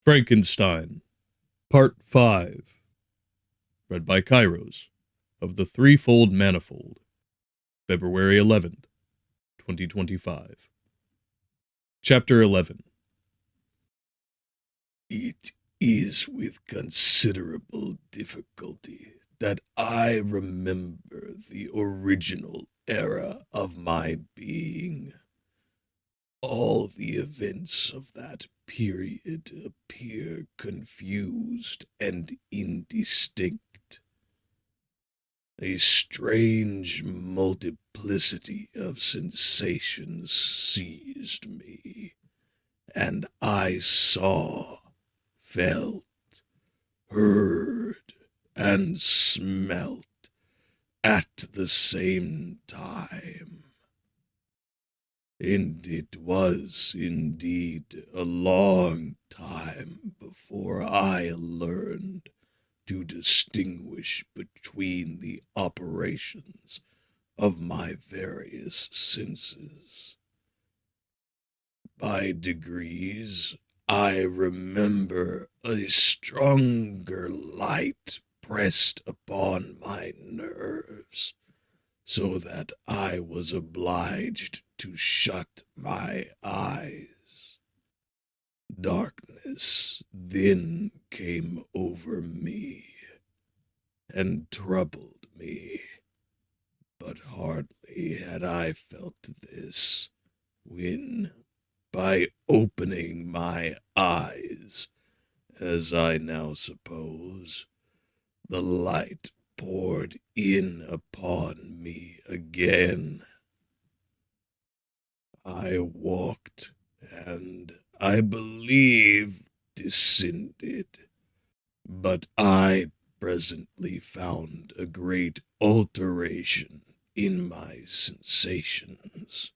Frankenstein, Part 5, read by Kairos, of the Threefold Manifold, February 11th, 2025. Chapter 11. It is with considerable difficulty that I remember the original era of my being. All the events of that period appear confused and indistinct. A strange multiplicity of sensations seized me, and I saw, felt, heard, and smelt at the same time. And it was indeed a long time before I learned to distinguish between the operations of my various senses. By degrees, I remember a stronger light pressed upon my nerves, so that I was obliged to shut my eyes. Darkness then came over me and troubled me, but hardly had I felt this when, by opening my eyes, as I now suppose, the light poured in upon me again. I walked, and I believe descended, but I presently found a great alteration in my sensations.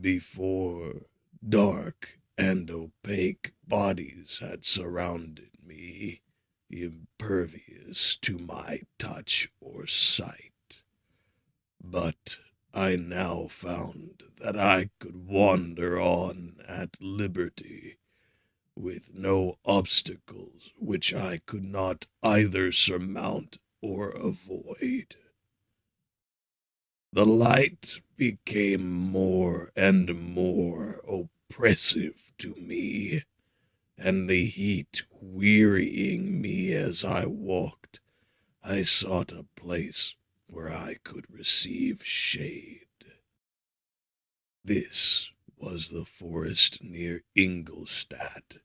Before, dark and opaque bodies had surrounded me, impervious to my touch or sight. But I now found that I could wander on at liberty, with no obstacles which I could not either surmount or avoid. The light became more and more oppressive to me, and the heat wearying me as I walked, I sought a place where I could receive shade. This was the forest near Ingolstadt,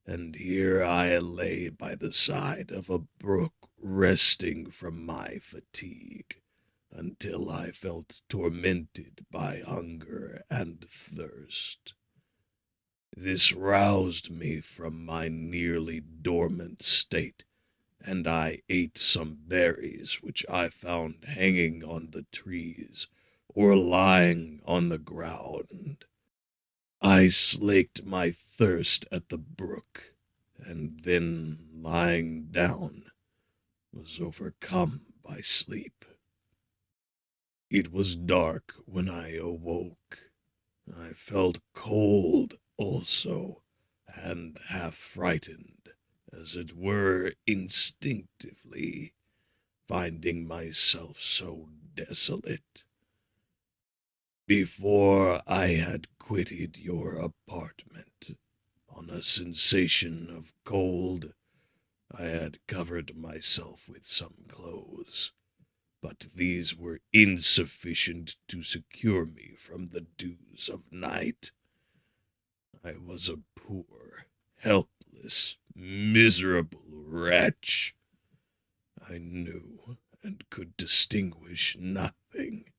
and here I lay by the side of a brook, resting from my fatigue, until I felt tormented by hunger and thirst. This roused me from my nearly dormant state, and I ate some berries which I found hanging on the trees or lying on the ground. I slaked my thirst at the brook, and then, lying down, was overcome by sleep. It was dark when I awoke. I felt cold also, and half frightened, as it were instinctively, finding myself so desolate. Before I had quitted your apartment, on a sensation of cold, I had covered myself with some clothes, but these were insufficient to secure me from the dews of night. I was a poor, helpless, miserable wretch. I knew and could distinguish nothing,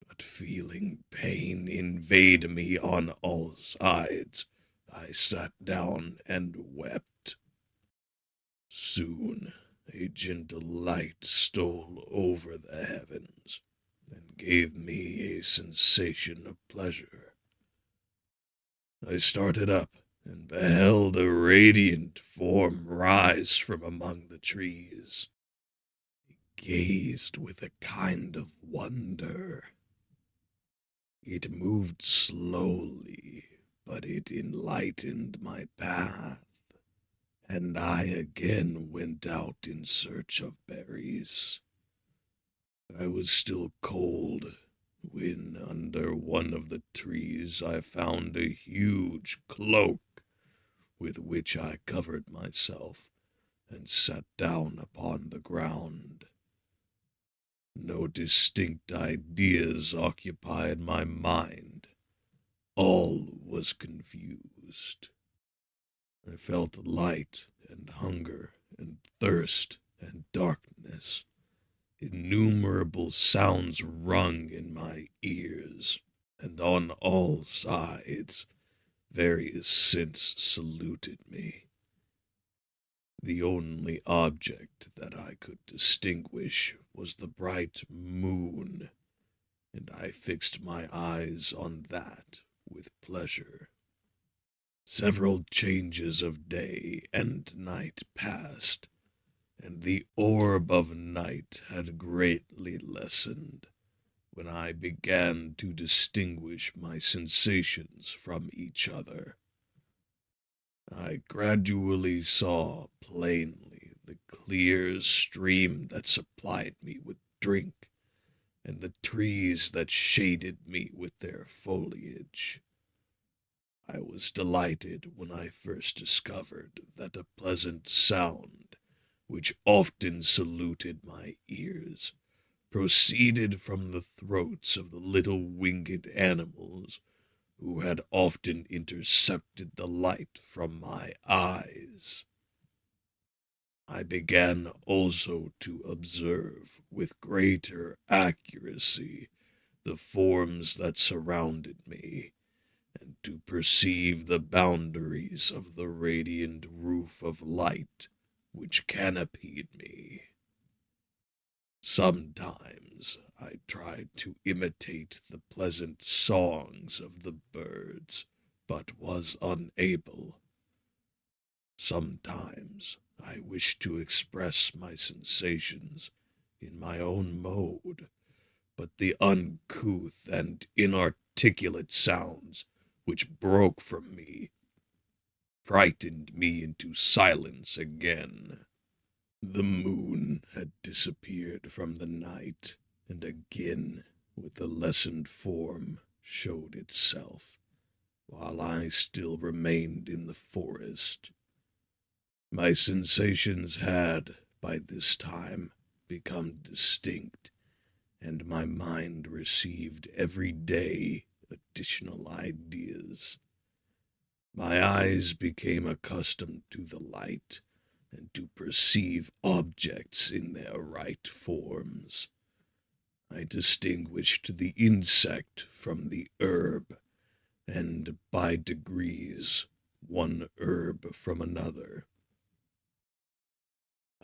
but feeling pain invade me on all sides, I sat down and wept. Soon a gentle light stole over the heavens, and gave me a sensation of pleasure. I started up, and beheld a radiant form rise from among the trees. I gazed with a kind of wonder. It moved slowly, but it enlightened my path, and I again went out in search of berries. I was still cold when, under one of the trees, I found a huge cloak with which I covered myself and sat down upon the ground. No distinct ideas occupied my mind. All was confused. I felt light and hunger and thirst and darkness. Innumerable sounds rung in my ears, and on all sides various scents saluted me. The only object that I could distinguish was the bright moon, and I fixed my eyes on that with pleasure. Several changes of day and night passed, and the orb of night had greatly lessened when I began to distinguish my sensations from each other. I gradually saw plainly the clear stream that supplied me with drink, and the trees that shaded me with their foliage. I was delighted when I first discovered that a pleasant sound, which often saluted my ears, proceeded from the throats of the little winged animals who had often intercepted the light from my eyes. I began also to observe with greater accuracy the forms that surrounded me, and to perceive the boundaries of the radiant roof of light which canopied me. Sometimes I tried to imitate the pleasant songs of the birds, but was unable. Sometimes I wished to express my sensations in my own mode, but the uncouth and inarticulate sounds which broke from me frightened me into silence again. The moon had disappeared from the night, and again, with a lessened form, showed itself, while I still remained in the forest. My sensations had, by this time, become distinct, and my mind received every day additional ideas. My eyes became accustomed to the light, and to perceive objects in their right forms. I distinguished the insect from the herb, and by degrees one herb from another.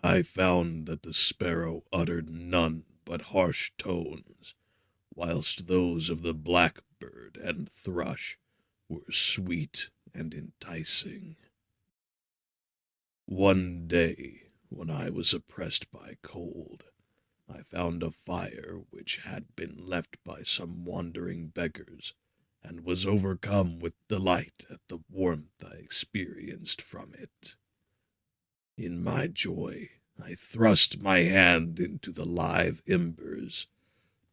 I found that the sparrow uttered none but harsh tones, whilst those of the blackbird and thrush were sweet and enticing. One day, when I was oppressed by cold, I found a fire which had been left by some wandering beggars, and was overcome with delight at the warmth I experienced from it. In my joy, I thrust my hand into the live embers,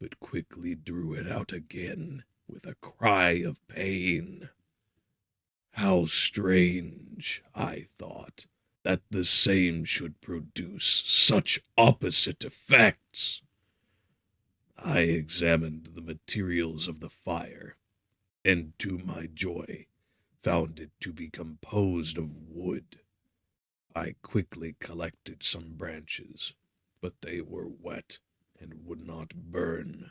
but quickly drew it out again with a cry of pain. How strange, I thought, that the same should produce such opposite effects. I examined the materials of the fire, and to my joy found it to be composed of wood. I quickly collected some branches, but they were wet and would not burn.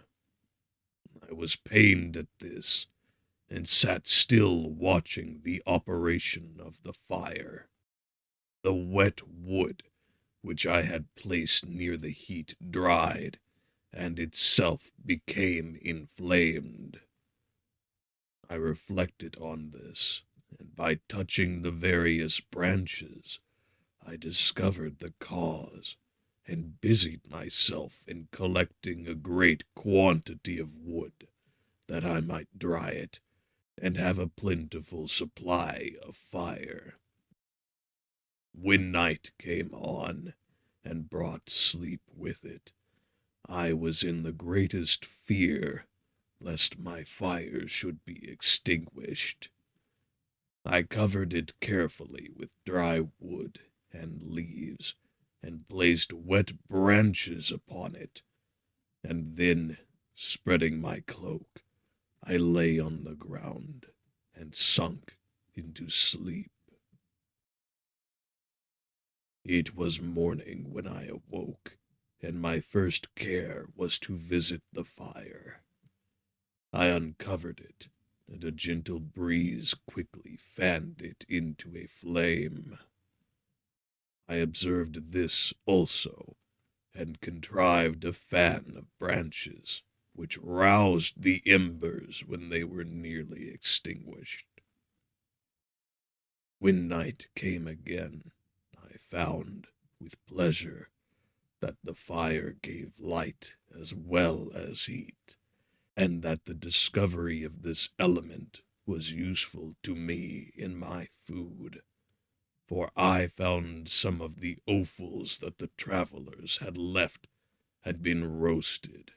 I was pained at this, and sat still watching the operation of the fire. The wet wood which I had placed near the heat dried, and itself became inflamed. I reflected on this, and by touching the various branches, I discovered the cause, and busied myself in collecting a great quantity of wood, that I might dry it, and have a plentiful supply of fire. When night came on, and brought sleep with it, I was in the greatest fear lest my fire should be extinguished. I covered it carefully with dry wood and leaves, and placed wet branches upon it, and then, spreading my cloak, I lay on the ground and sunk into sleep. It was morning when I awoke, and my first care was to visit the fire. I uncovered it, and a gentle breeze quickly fanned it into a flame. I observed this also, and contrived a fan of branches, which roused the embers when they were nearly extinguished. When night came again, I found, with pleasure, that the fire gave light as well as heat, and that the discovery of this element was useful to me in my food, for I found some of the offals that the travelers had left had been roasted,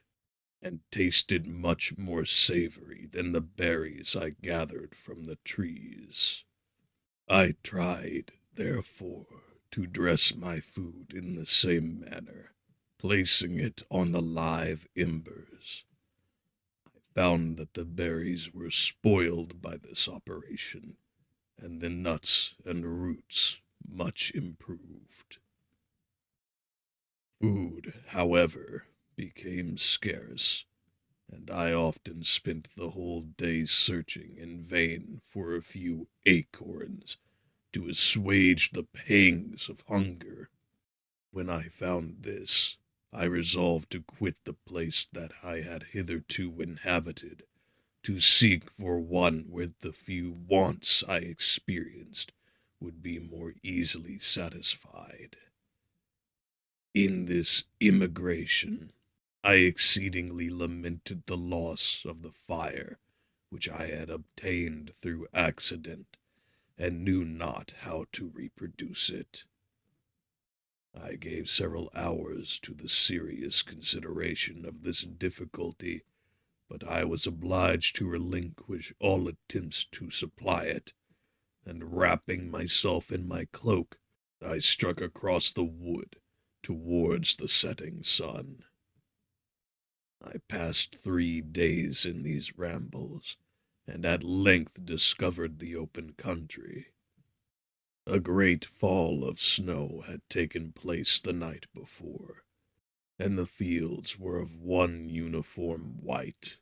and tasted much more savory than the berries I gathered from the trees. I tried, therefore, to dress my food in the same manner, placing it on the live embers. I found that the berries were spoiled by this operation, and the nuts and roots much improved. Food, however, became scarce, and I often spent the whole day searching in vain for a few acorns to assuage the pangs of hunger. When I found this, I resolved to quit the place that I had hitherto inhabited, to seek for one where the few wants I experienced would be more easily satisfied. In this immigration, I exceedingly lamented the loss of the fire which I had obtained through accident, and knew not how to reproduce it. I gave several hours to the serious consideration of this difficulty, but I was obliged to relinquish all attempts to supply it, and wrapping myself in my cloak, I struck across the wood towards the setting sun. I passed 3 days in these rambles, and at length discovered the open country. A great fall of snow had taken place the night before, and the fields were of one uniform white.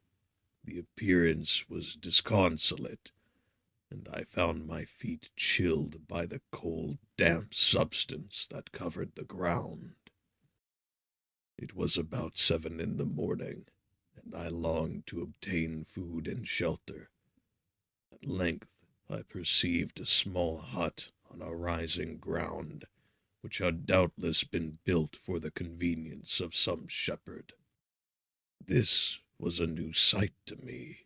The appearance was disconsolate, and I found my feet chilled by the cold, damp substance that covered the ground. It was about 7 in the morning, and I longed to obtain food and shelter. At length I perceived a small hut on a rising ground, which had doubtless been built for the convenience of some shepherd. This was a new sight to me,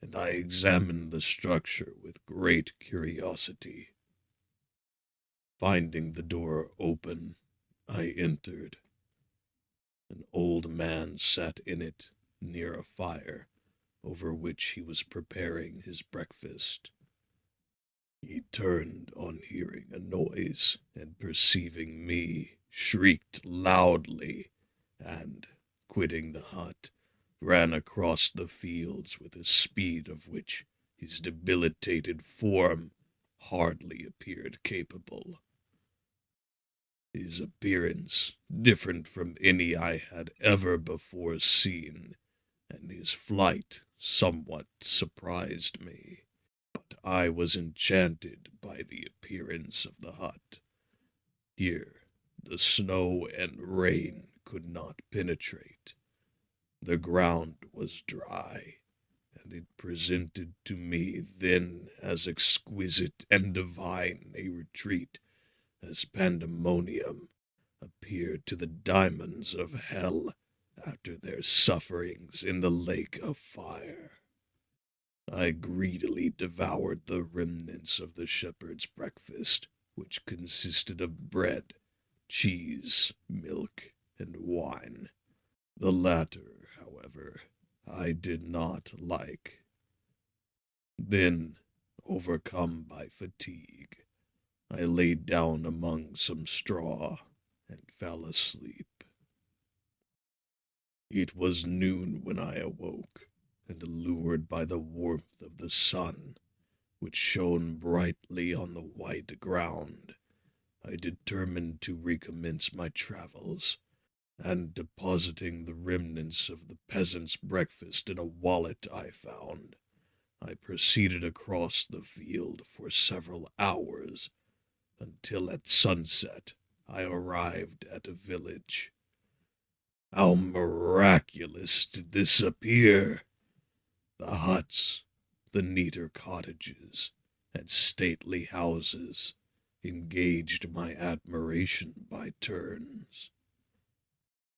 and I examined the structure with great curiosity. Finding the door open, I entered. An old man sat in it near a fire, over which he was preparing his breakfast. He turned on hearing a noise, and perceiving me, shrieked loudly, and, quitting the hut, ran across the fields with a speed of which his debilitated form hardly appeared capable. His appearance, different from any I had ever before seen, and his flight somewhat surprised me. But I was enchanted by the appearance of the hut. Here the snow and rain could not penetrate. The ground was dry, and it presented to me then as exquisite and divine a retreat as pandemonium appeared to the demons of hell after their sufferings in the lake of fire. I greedily devoured the remnants of the shepherd's breakfast, which consisted of bread, cheese, milk, and wine. The latter, however, I did not like. Then, overcome by fatigue, I lay down among some straw and fell asleep. It was noon when I awoke, and allured by the warmth of the sun, which shone brightly on the white ground, I determined to recommence my travels, and depositing the remnants of the peasant's breakfast in a wallet I found, I proceeded across the field for several hours, until at sunset I arrived at a village. How miraculous did this appear! The huts, the neater cottages, and stately houses engaged my admiration by turns.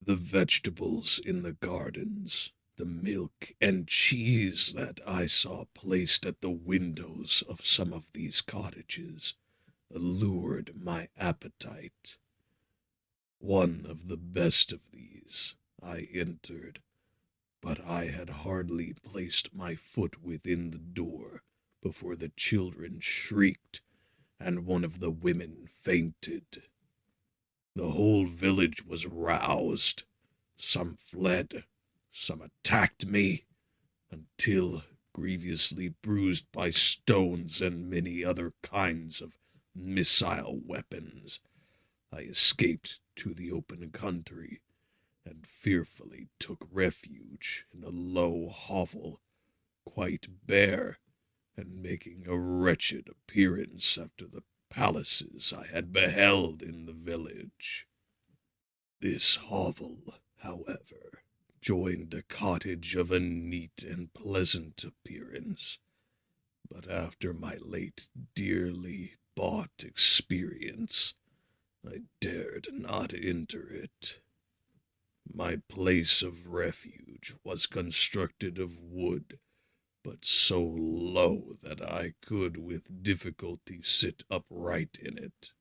The vegetables in the gardens, the milk and cheese that I saw placed at the windows of some of these cottages, allured my appetite. One of the best of these I entered, but I had hardly placed my foot within the door before the children shrieked, and one of the women fainted. The whole village was roused. Some fled, some attacked me, until, grievously bruised by stones and many other kinds of missile weapons, I escaped to the open country, and fearfully took refuge in a low hovel, quite bare, and making a wretched appearance after the palaces I had beheld in the village. This hovel, however, joined a cottage of a neat and pleasant appearance, but after my late dearly bought experience, I dared not enter it. My place of refuge was constructed of wood, but so low that I could with difficulty sit upright in it.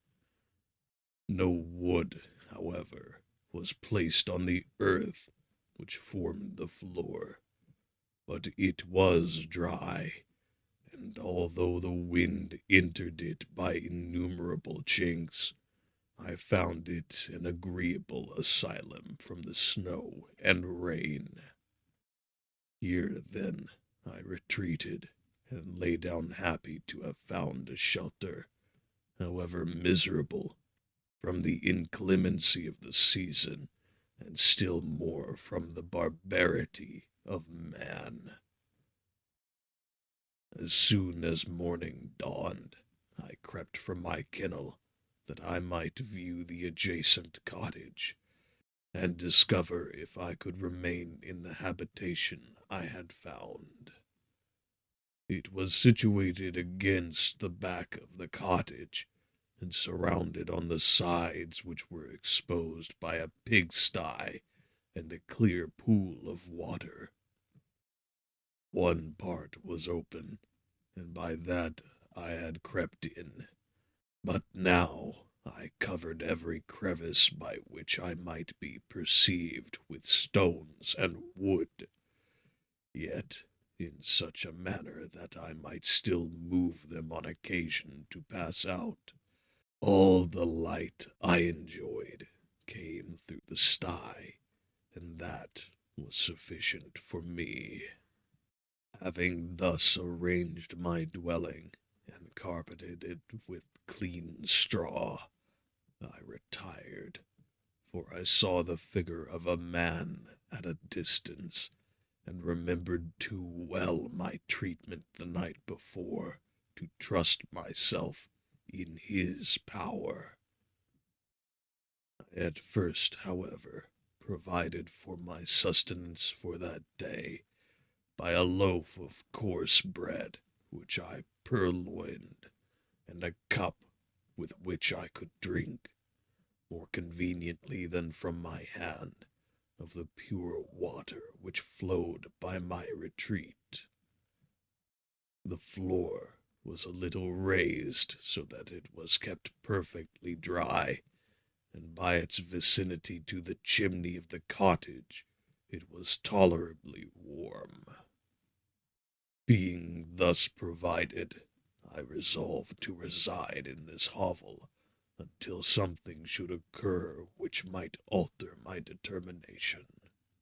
No wood, however, was placed on the earth which formed the floor, but it was dry, and although the wind entered it by innumerable chinks, I found it an agreeable asylum from the snow and rain. Here, then, I retreated, and lay down happy to have found a shelter, however miserable, from the inclemency of the season, and still more from the barbarity of man. As soon as morning dawned, I crept from my kennel, that I might view the adjacent cottage, and discover if I could remain in the habitation I had found. It was situated against the back of the cottage, and surrounded on the sides, which were exposed by a pigsty and a clear pool of water. One part was open, and by that I had crept in, but now I covered every crevice by which I might be perceived with stones and wood, yet in such a manner that I might still move them on occasion to pass out. All the light I enjoyed came through the sty, and that was sufficient for me. Having thus arranged my dwelling, and carpeted it with clean straw, I retired, for I saw the figure of a man at a distance, and remembered too well my treatment the night before to trust myself in his power. I at first, however, provided for my sustenance for that day by a loaf of coarse bread, which I purloined, and a cup with which I could drink, more conveniently than from my hand, of the pure water which flowed by my retreat. The floor was a little raised so that it was kept perfectly dry, and by its vicinity to the chimney of the cottage, it was tolerably warm. Being thus provided, I resolved to reside in this hovel until something should occur which might alter my determination.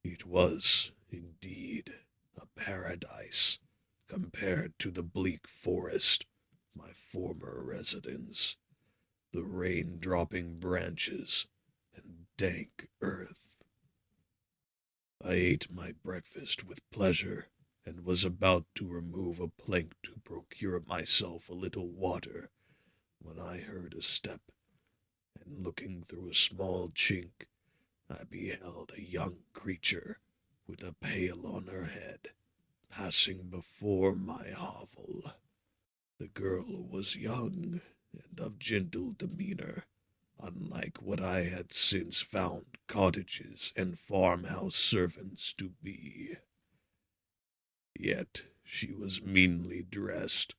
It was, indeed, a paradise compared to the bleak forest, my former residence, the rain-dropping branches, and dank earth. I ate my breakfast with pleasure, and was about to remove a plank to procure myself a little water, when I heard a step, and looking through a small chink, I beheld a young creature, with a pail on her head, passing before my hovel. The girl was young, and of gentle demeanor, unlike what I had since found cottages and farmhouse servants to be. Yet she was meanly dressed,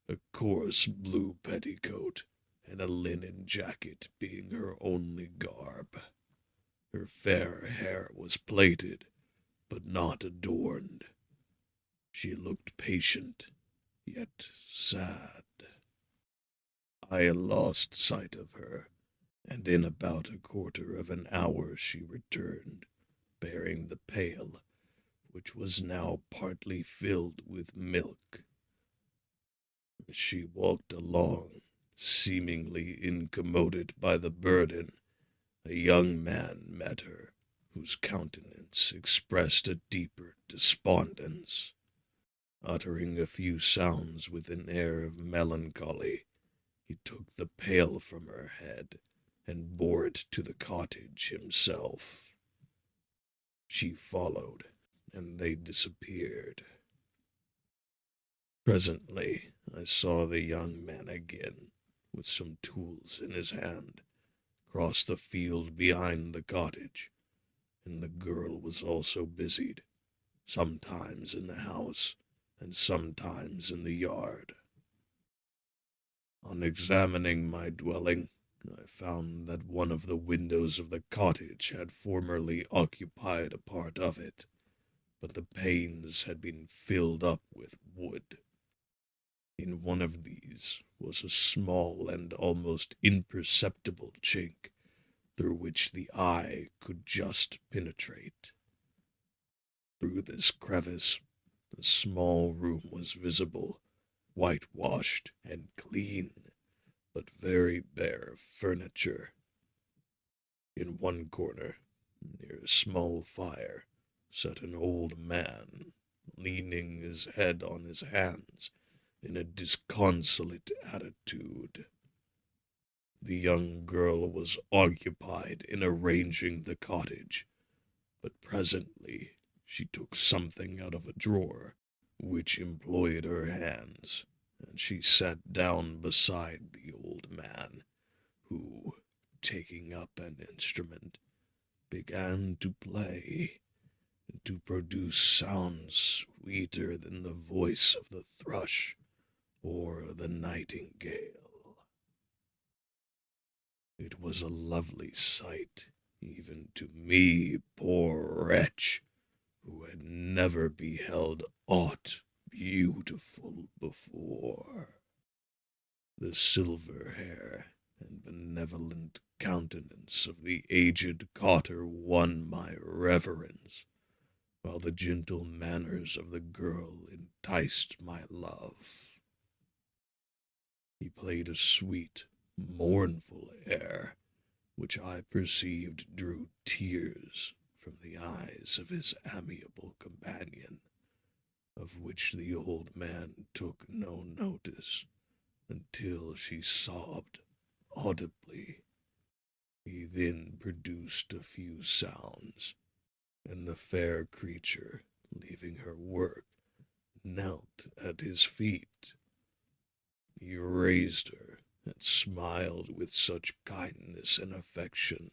a coarse blue petticoat and a linen jacket being her only garb. Her fair hair was plaited, but not adorned. She looked patient, yet sad. I lost sight of her, and in about a quarter of an hour she returned, bearing the pail, which was now partly filled with milk. As she walked along, seemingly incommoded by the burden, a young man met her, whose countenance expressed a deeper despondence. Uttering a few sounds with an air of melancholy, he took the pail from her head and bore it to the cottage himself. She followed, and they disappeared. Presently I saw the young man again, with some tools in his hand, cross the field behind the cottage, and the girl was also busied, sometimes in the house, and sometimes in the yard. On examining my dwelling, I found that one of the windows of the cottage had formerly occupied a part of it, but the panes had been filled up with wood. In one of these was a small and almost imperceptible chink, through which the eye could just penetrate. Through this crevice, the small room was visible, whitewashed and clean, but very bare of furniture. In one corner, near a small fire, sat an old man, leaning his head on his hands in a disconsolate attitude. The young girl was occupied in arranging the cottage, but presently she took something out of a drawer, which employed her hands, and she sat down beside the old man, who, taking up an instrument, began to play, and to produce sounds sweeter than the voice of the thrush or the nightingale. It was a lovely sight, even to me, poor wretch, who had never beheld aught beautiful before. The silver hair and benevolent countenance of the aged cotter won my reverence, while the gentle manners of the girl enticed my love. He played a sweet, mournful air, which I perceived drew tears from the eyes of his amiable companion, of which the old man took no notice until she sobbed audibly. He then produced a few sounds, and the fair creature, leaving her work, knelt at his feet. He raised her and smiled with such kindness and affection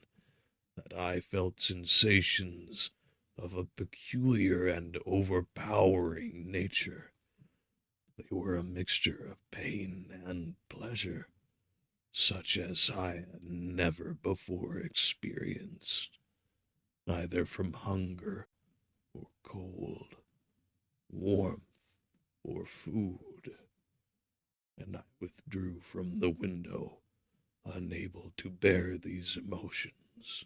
that I felt sensations of a peculiar and overpowering nature. They were a mixture of pain and pleasure, such as I had never before experienced, neither from hunger or cold, warmth or food, and I withdrew from the window, unable to bear these emotions.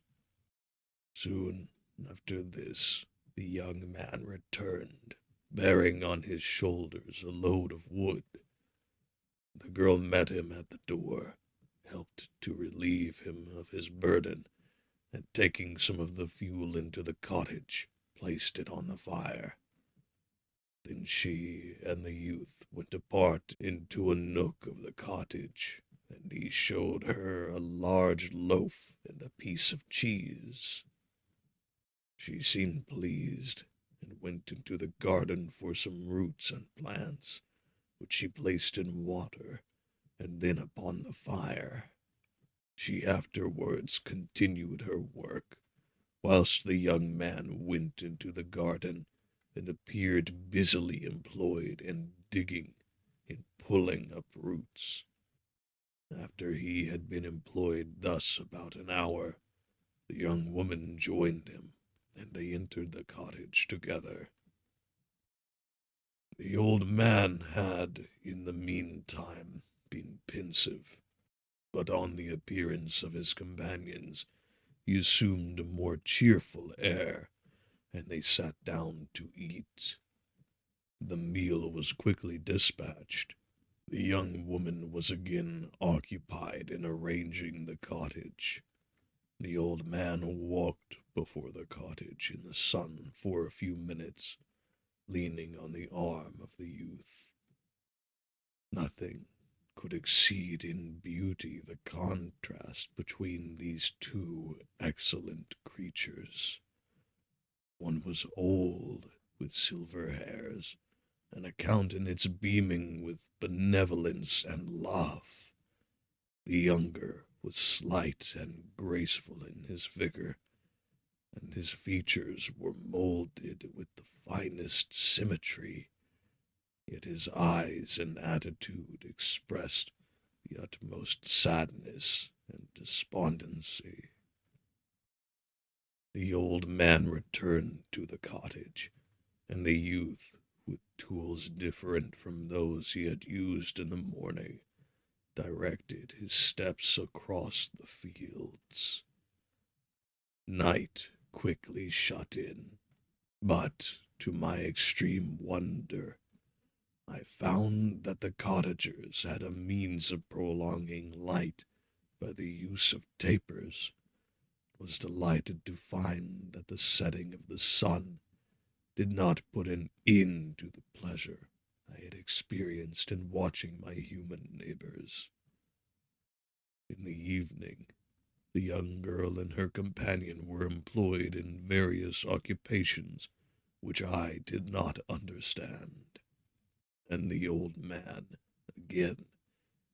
Soon after this, the young man returned, bearing on his shoulders a load of wood. The girl met him at the door, helped to relieve him of his burden, and taking some of the fuel into the cottage, placed it on the fire. Then she and the youth went apart into a nook of the cottage, and he showed her a large loaf and a piece of cheese. She seemed pleased, and went into the garden for some roots and plants, which she placed in water, and then upon the fire. She afterwards continued her work, whilst the young man went into the garden, and appeared busily employed in digging and pulling up roots. After he had been employed thus about an hour, the young woman joined him, and they entered the cottage together. The old man had, in the meantime, been pensive, but on the appearance of his companions, he assumed a more cheerful air, and they sat down to eat. The meal was quickly dispatched. The young woman was again occupied in arranging the cottage. The old man walked before the cottage in the sun for a few minutes, leaning on the arm of the youth. Nothing could exceed in beauty the contrast between these two excellent creatures. One was old, with silver hairs, and a countenance beaming with benevolence and love. The younger was slight and graceful in his vigor, and his features were molded with the finest symmetry, yet his eyes and attitude expressed the utmost sadness and despondency. The old man returned to the cottage, and the youth, with tools different from those he had used in the morning, directed his steps across the fields. Night quickly shut in, but, to my extreme wonder, I found that the cottagers had a means of prolonging light by the use of tapers. Was delighted to find that the setting of the sun did not put an end to the pleasure I had experienced in watching my human neighbors. In the evening, the young girl and her companion were employed in various occupations which I did not understand, and the old man again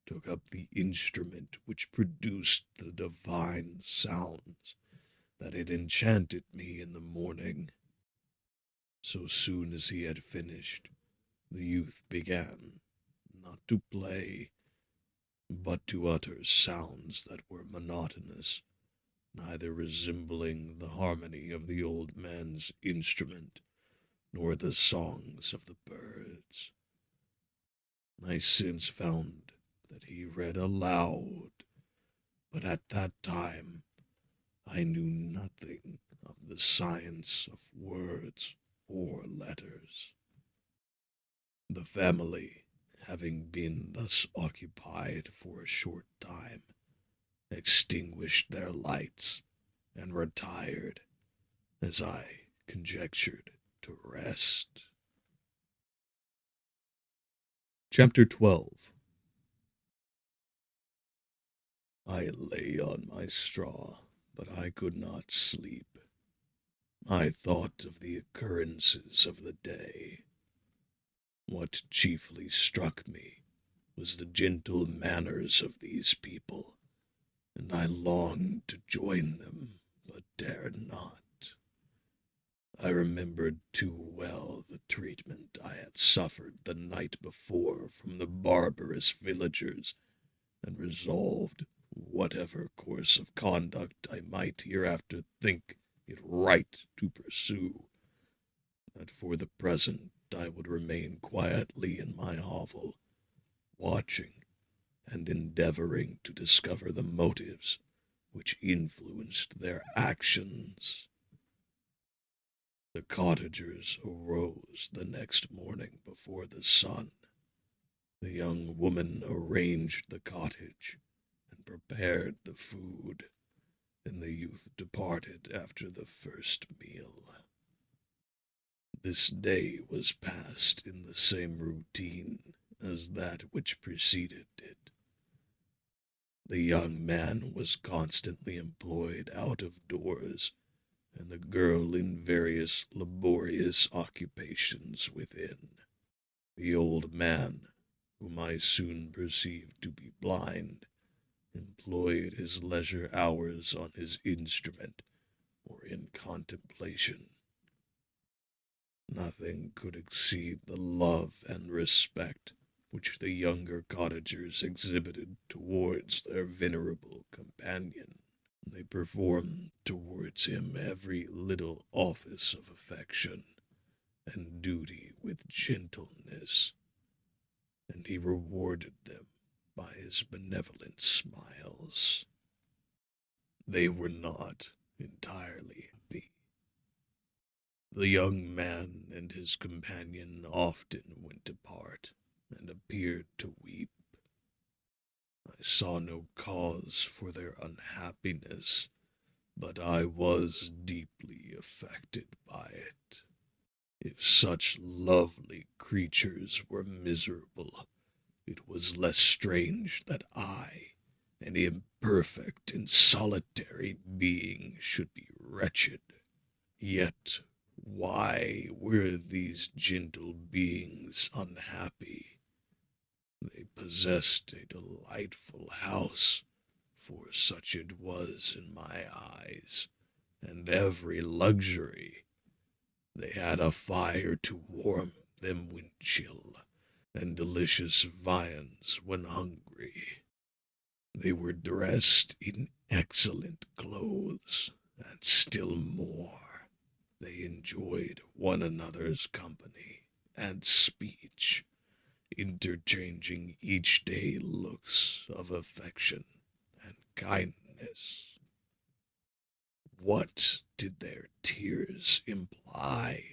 took up the instrument which produced the divine sounds that had enchanted me in the morning. So soon as he had finished, the youth began, not to play, but to utter sounds that were monotonous, neither resembling the harmony of the old man's instrument, nor the songs of the birds. I since found that he read aloud, but at that time I knew nothing of the science of words or letters. The family, having been thus occupied for a short time, extinguished their lights and retired, as I conjectured, to rest. Chapter 12. I lay on my straw, but I could not sleep. I thought of the occurrences of the day. What chiefly struck me was the gentle manners of these people, and I longed to join them, but dared not. I remembered too well the treatment I had suffered the night before from the barbarous villagers, and resolved, whatever course of conduct I might hereafter think it right to pursue, that for the present I would remain quietly in my hovel, watching and endeavoring to discover the motives which influenced their actions. The cottagers arose the next morning before the sun. The young woman arranged the cottage and prepared the food, and the youth departed after the first meal. This day was passed in the same routine as that which preceded it. The young man was constantly employed out of doors, and the girl in various laborious occupations within. The old man, whom I soon perceived to be blind, employed his leisure hours on his instrument or in contemplation. Nothing could exceed the love and respect which the younger cottagers exhibited towards their venerable companion. They performed towards him every little office of affection and duty with gentleness, and he rewarded them by his benevolent smiles. They were not entirely happy. The young man and his companion often went apart, and appeared to weep. I saw no cause for their unhappiness, but I was deeply affected by it. If such lovely creatures were miserable, it was less strange that I, an imperfect and solitary being, should be wretched. Yet why were these gentle beings unhappy? They possessed a delightful house, for such it was in my eyes, and every luxury. They had a fire to warm them when chill, and delicious viands when hungry. They were dressed in excellent clothes, and still more, they enjoyed one another's company and speech, interchanging each day looks of affection and kindness. What did their tears imply?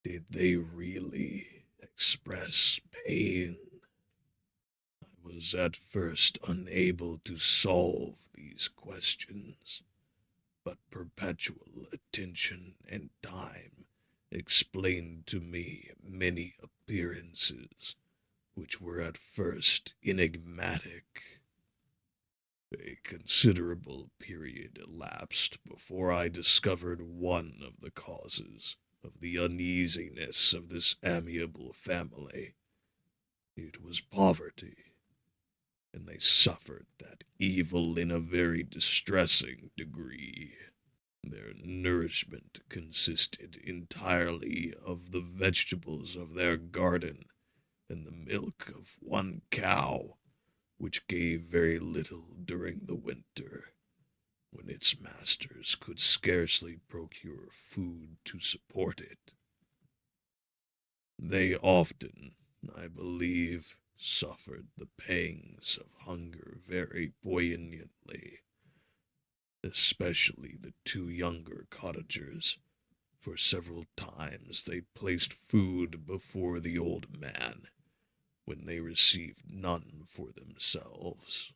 Did they really express pain? I was at first unable to solve these questions, but perpetual attention and time explained to me many appearances which were at first enigmatic. A considerable period elapsed before I discovered one of the causes of the uneasiness of this amiable family. It was poverty, and they suffered that evil in a very distressing degree. Their nourishment consisted entirely of the vegetables of their garden and the milk of one cow, which gave very little during the winter, when its masters could scarcely procure food to support it. They often, I believe, suffered the pangs of hunger very poignantly, especially the two younger cottagers. For several times they placed food before the old man, when they received none for themselves.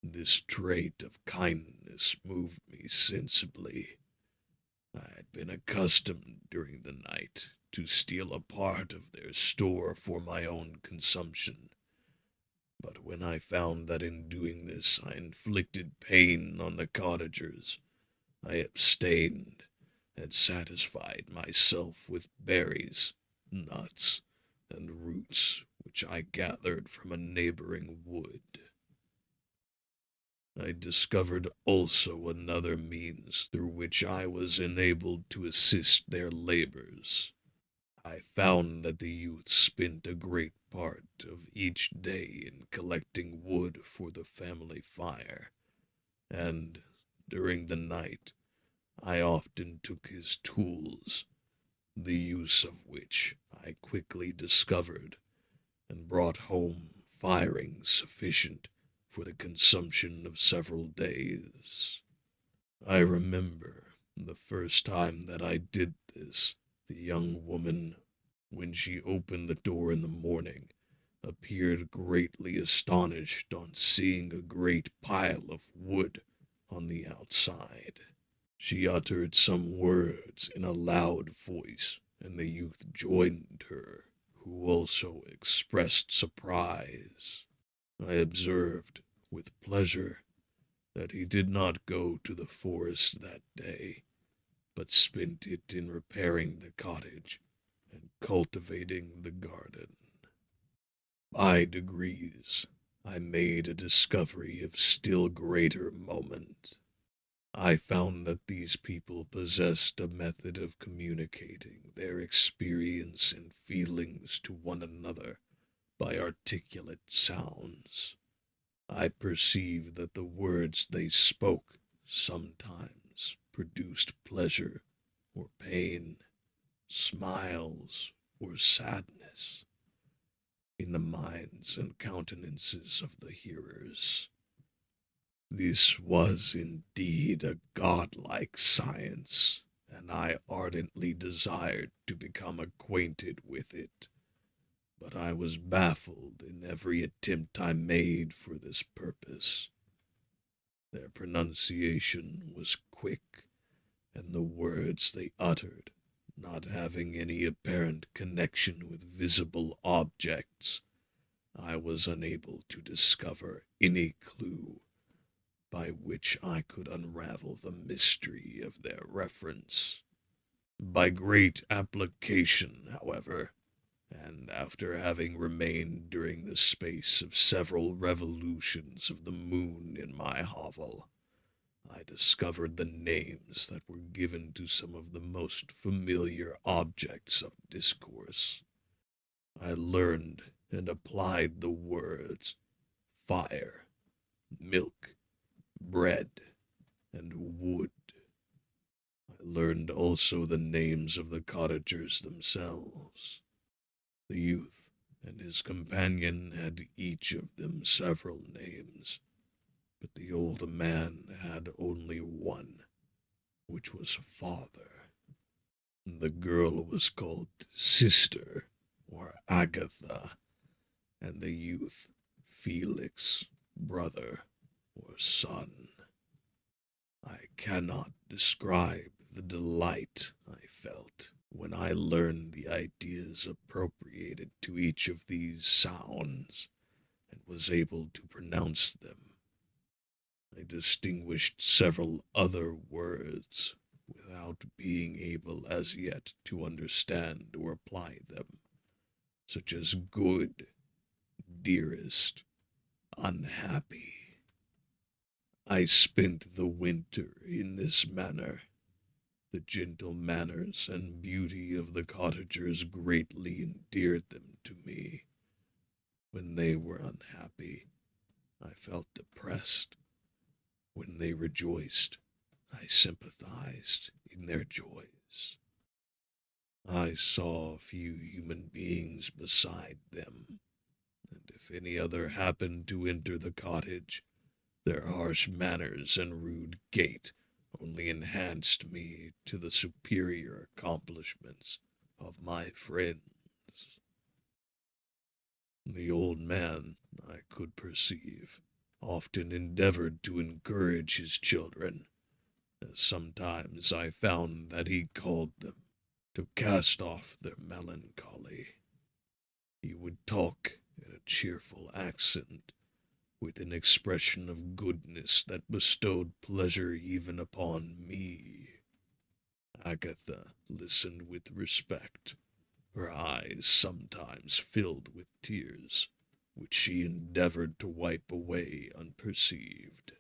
This trait of kindness moved me sensibly. I had been accustomed during the night to steal a part of their store for my own consumption, but when I found that in doing this I inflicted pain on the cottagers, I abstained and satisfied myself with berries, nuts, and roots which I gathered from a neighboring wood. I discovered also another means through which I was enabled to assist their labors. I found that the youth spent a great part of each day in collecting wood for the family fire, and during the night I often took his tools, the use of which I quickly discovered, and brought home firing sufficient for the consumption of several days. I remember the first time that I did this, the young woman, when she opened the door in the morning, appeared greatly astonished on seeing a great pile of wood on the outside. She uttered some words in a loud voice, and the youth joined her, who also expressed surprise. I observed, with pleasure, that he did not go to the forest that day, but spent it in repairing the cottage and cultivating the garden. By degrees, I made a discovery of still greater moment. I found that these people possessed a method of communicating their experience and feelings to one another by articulate sounds. I perceived that the words they spoke sometimes produced pleasure or pain, smiles or sadness, in the minds and countenances of the hearers. This was indeed a godlike science, and I ardently desired to become acquainted with it. But I was baffled in every attempt I made for this purpose. Their pronunciation was quick, and the words they uttered, not having any apparent connection with visible objects, I was unable to discover any clue by which I could unravel the mystery of their reference. By great application, however, and after having remained during the space of several revolutions of the moon in my hovel, I discovered the names that were given to some of the most familiar objects of discourse. I learned and applied the words fire, milk, bread, and wood. I learned also the names of the cottagers themselves. The youth and his companion had each of them several names, but the old man had only one, which was father. The girl was called sister, or Agatha, and the youth Felix, brother, or son. I cannot describe the delight I felt when I learned the ideas appropriated to each of these sounds, and was able to pronounce them. I distinguished several other words, without being able as yet to understand or apply them, such as good, dearest, unhappy. I spent the winter in this manner. The gentle manners and beauty of the cottagers greatly endeared them to me. When they were unhappy, I felt depressed. When they rejoiced, I sympathized in their joys. I saw few human beings beside them, and if any other happened to enter the cottage, their harsh manners and rude gait only enhanced me to the superior accomplishments of my friends. The old man, I could perceive, often endeavored to encourage his children, as sometimes I found that he called them to cast off their melancholy. He would talk in a cheerful accent, with an expression of goodness that bestowed pleasure even upon me. Agatha listened with respect, her eyes sometimes filled with tears, which she endeavored to wipe away unperceived.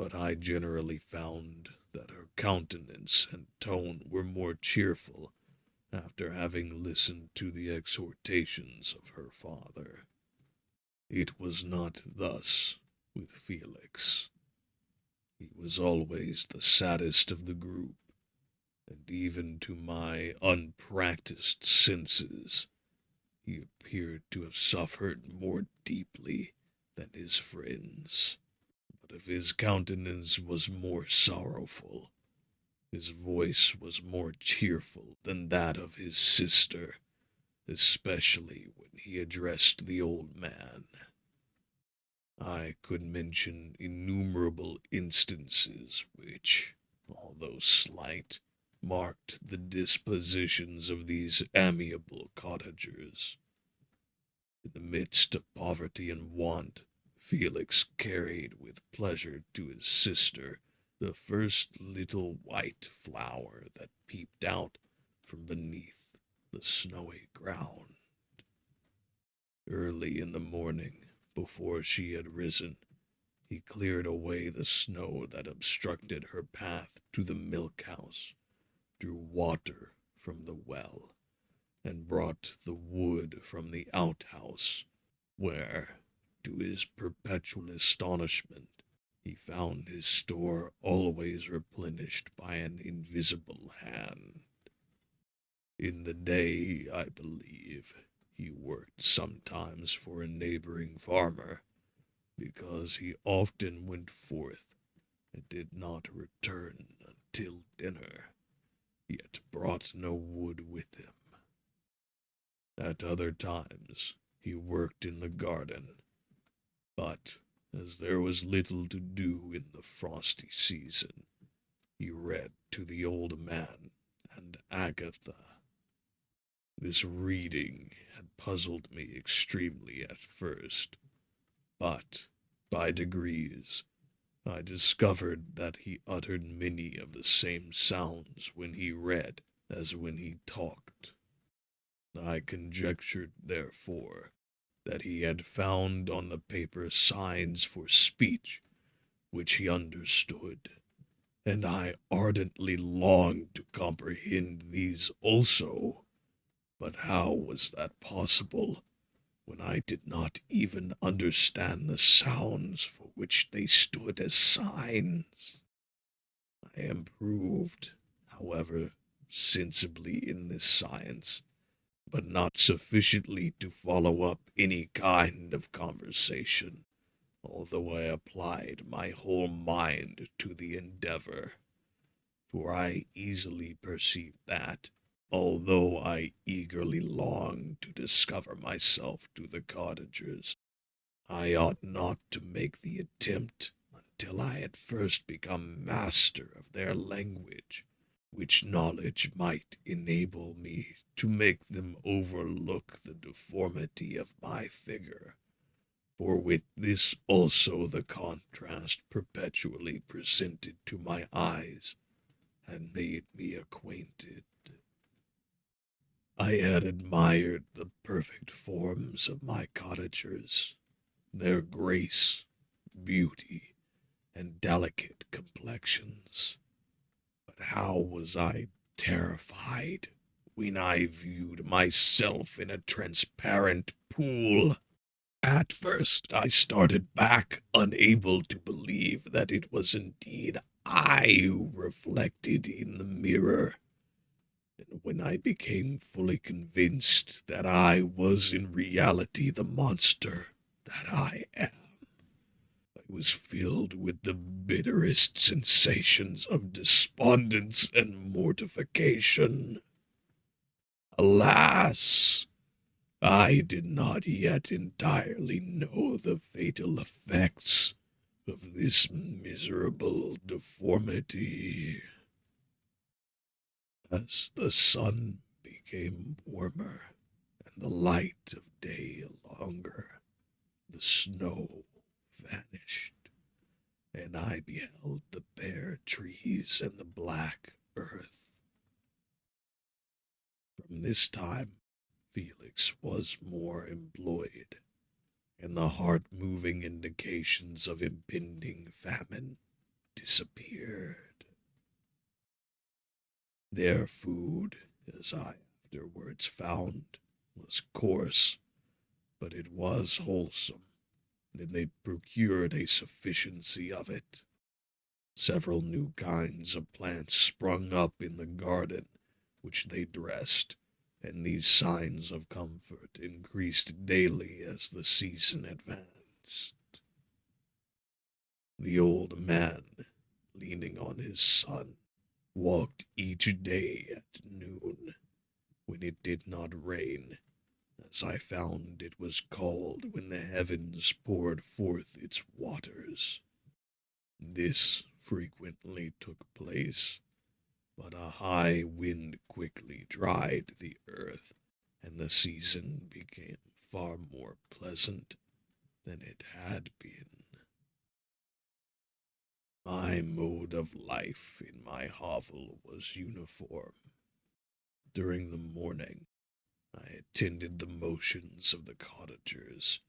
but I generally found that her countenance and tone were more cheerful after having listened to the exhortations of her father. It was not thus with Felix. He was always the saddest of the group, and even to my unpracticed senses, he appeared to have suffered more deeply than his friends. But if his countenance was more sorrowful, his voice was more cheerful than that of his sister, especially when he addressed the old man. I could mention innumerable instances which, although slight, marked the dispositions of these amiable cottagers. In the midst of poverty and want, Felix carried with pleasure to his sister the first little white flower that peeped out from beneath the snowy ground. Early in the morning, before she had risen, he cleared away the snow that obstructed her path to the milk house, drew water from the well, and brought the wood from the outhouse, where, to his perpetual astonishment, he found his store always replenished by an invisible hand. In the day, I believe, he worked sometimes for a neighboring farmer, because he often went forth and did not return until dinner, yet brought no wood with him. At other times he worked in the garden, but as there was little to do in the frosty season, he read to the old man and Agatha. This reading had puzzled me extremely at first, but by degrees I discovered that he uttered many of the same sounds when he read as when he talked. I conjectured, therefore, that he had found on the paper signs for speech which he understood, and I ardently longed to comprehend these also. But how was that possible, when I did not even understand the sounds for which they stood as signs? I improved, however, sensibly in this science, but not sufficiently to follow up any kind of conversation, although I applied my whole mind to the endeavor. For I easily perceived that, although I eagerly longed to discover myself to the cottagers, I ought not to make the attempt until I had first become master of their language, which knowledge might enable me to make them overlook the deformity of my figure. For with this also the contrast perpetually presented to my eyes had made me acquainted. I had admired the perfect forms of my cottagers, their grace, beauty, and delicate complexions. But how was I terrified when I viewed myself in a transparent pool! At first I started back, unable to believe that it was indeed I who reflected in the mirror. And when I became fully convinced that I was in reality the monster that I am, I was filled with the bitterest sensations of despondence and mortification. Alas! I did not yet entirely know the fatal effects of this miserable deformity. As the sun became warmer and the light of day longer, the snow vanished, and I beheld the bare trees and the black earth. From this time, Felix was more employed, and the heart-moving indications of impending famine disappeared. Their food, as I afterwards found, was coarse, but it was wholesome, and they procured a sufficiency of it. Several new kinds of plants sprung up in the garden, which they dressed, and these signs of comfort increased daily as the season advanced. The old man, leaning on his son, walked each day at noon, when it did not rain, as I found it was called when the heavens poured forth its waters. This frequently took place, but a high wind quickly dried the earth, and the season became far more pleasant than it had been. My mode of life in my hovel was uniform. During the morning, I attended the motions of the cottagers,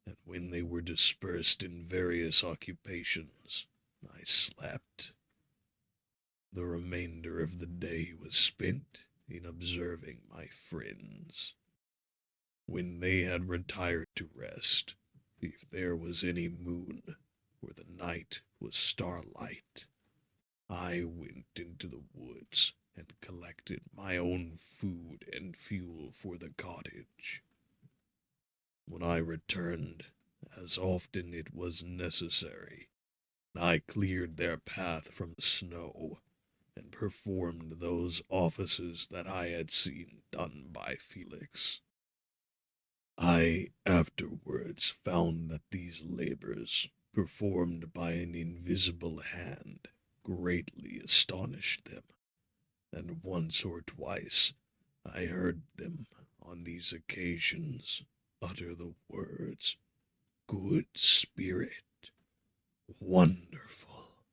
and when they were dispersed in various occupations, I slept. The remainder of the day was spent in observing my friends. When they had retired to rest, if there was any moon, or the night was starlight, I went into the woods and collected my own food and fuel for the cottage. When I returned, as often it was necessary, I cleared their path from the snow, and performed those offices that I had seen done by Felix. I afterwards found that these labors, performed by an invisible hand, greatly astonished them, and once or twice I heard them on these occasions utter the words, "Good spirit, wonderful,"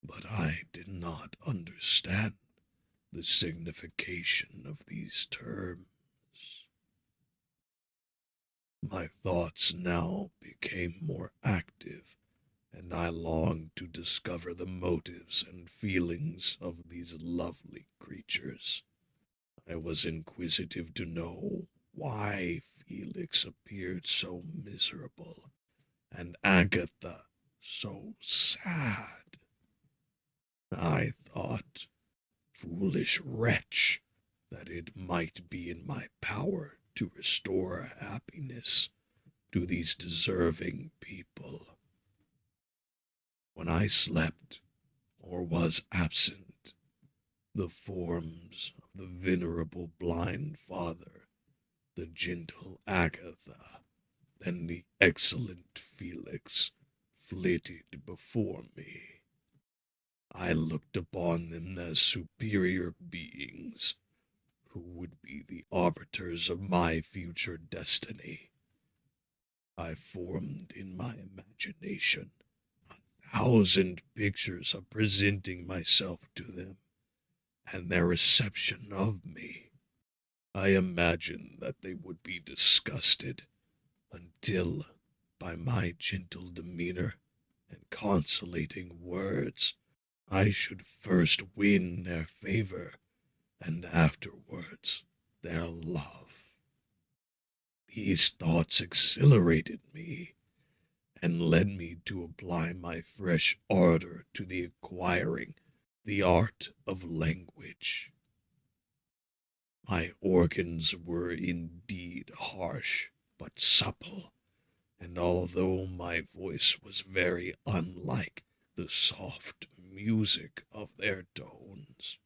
but I did not understand the signification of these terms. My thoughts now became more active, and I longed to discover the motives and feelings of these lovely creatures. I was inquisitive to know why Felix appeared so miserable, and Agatha so sad. I thought, foolish wretch, that it might be in my power to restore happiness to these deserving people. When I slept, or was absent, the forms of the venerable blind father, the gentle Agatha, and the excellent Felix flitted before me. I looked upon them as superior beings, who would be the arbiters of my future destiny. I formed in my imagination 1,000 pictures of presenting myself to them, and their reception of me. I imagined that they would be disgusted, until, by my gentle demeanor and consolating words, I should first win their favor, and afterwards their love. These thoughts exhilarated me, and led me to apply my fresh ardor to the acquiring the art of language. My organs were indeed harsh, but supple, and although my voice was very unlike the soft music of their tones,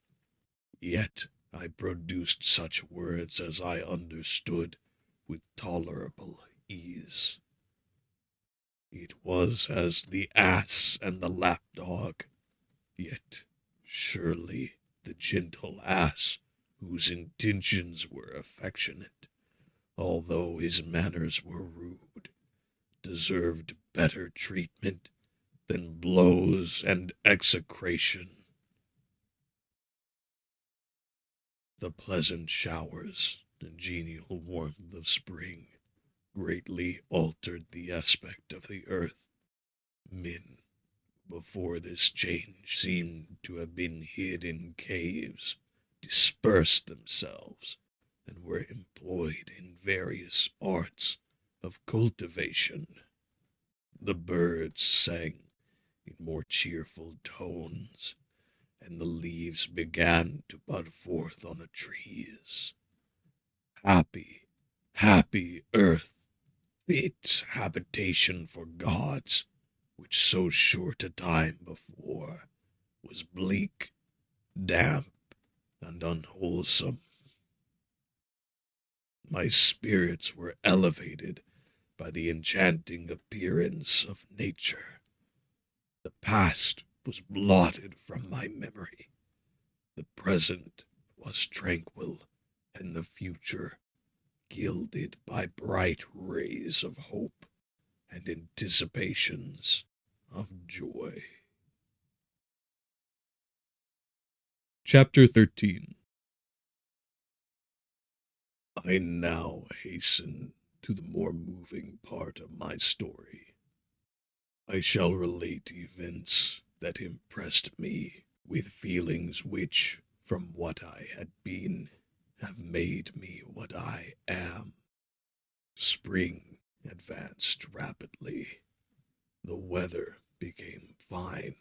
yet I produced such words as I understood with tolerable ease. It was as the ass and the lapdog, yet surely the gentle ass, whose intentions were affectionate, although his manners were rude, deserved better treatment than blows and execration. The pleasant showers and genial warmth of spring greatly altered the aspect of the earth. Men, before this change seemed to have been hid in caves, dispersed themselves, and were employed in various arts of cultivation. The birds sang in more cheerful tones, and the leaves began to bud forth on the trees. Happy, happy earth, fit habitation for gods, which so short a time before was bleak, damp, and unwholesome. My spirits were elevated by the enchanting appearance of nature. The past was blotted from my memory. The present was tranquil, and the future gilded by bright rays of hope and anticipations of joy. Chapter 13. I now hasten to the more moving part of my story. I shall relate events that impressed me with feelings which, from what I had been, have made me what I am. Spring advanced rapidly. The weather became fine,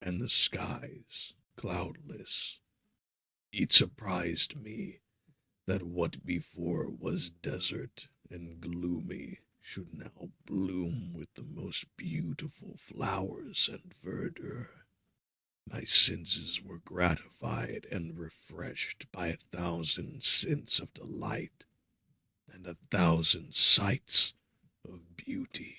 and the skies cloudless. It surprised me that what before was desert and gloomy should now bloom with the most beautiful flowers and verdure. My senses were gratified and refreshed by 1,000 scents of delight and 1,000 sights of beauty.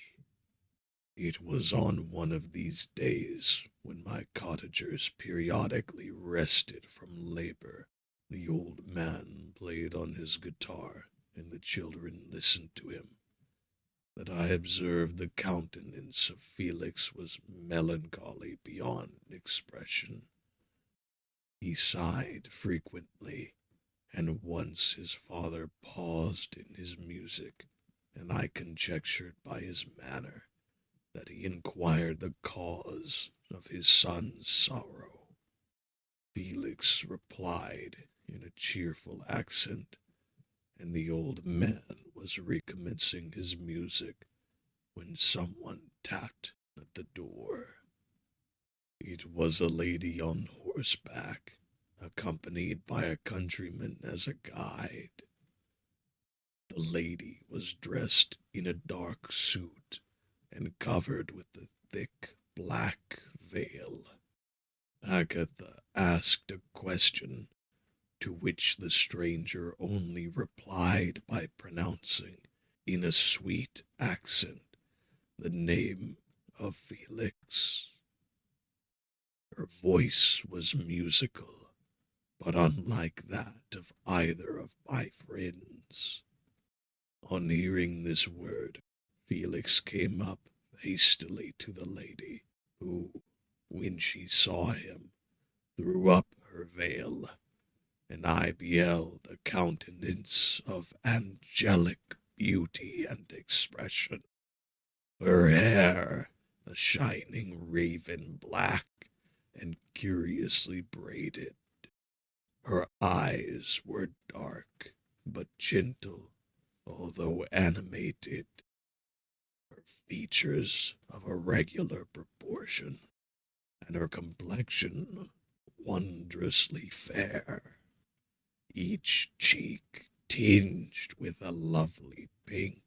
It was on one of these days, when my cottagers periodically rested from labor, the old man played on his guitar, and the children listened to him, that I observed the countenance of Felix was melancholy beyond expression. He sighed frequently, and once his father paused in his music, and I conjectured by his manner that he inquired the cause of his son's sorrow. Felix replied in a cheerful accent, and the old man was recommencing his music when someone tapped at the door. It was a lady on horseback, accompanied by a countryman as a guide. The lady was dressed in a dark suit and covered with a thick black veil. Agatha asked a question, to which the stranger only replied by pronouncing, in a sweet accent, the name of Felix. Her voice was musical, but unlike that of either of my friends. On hearing this word, Felix came up hastily to the lady, who, when she saw him, threw up her veil, and I beheld a countenance of angelic beauty and expression. Her hair, a shining raven black, and curiously braided. Her eyes were dark, but gentle, although animated. Her features of a regular proportion, and her complexion wondrously fair, each cheek tinged with a lovely pink.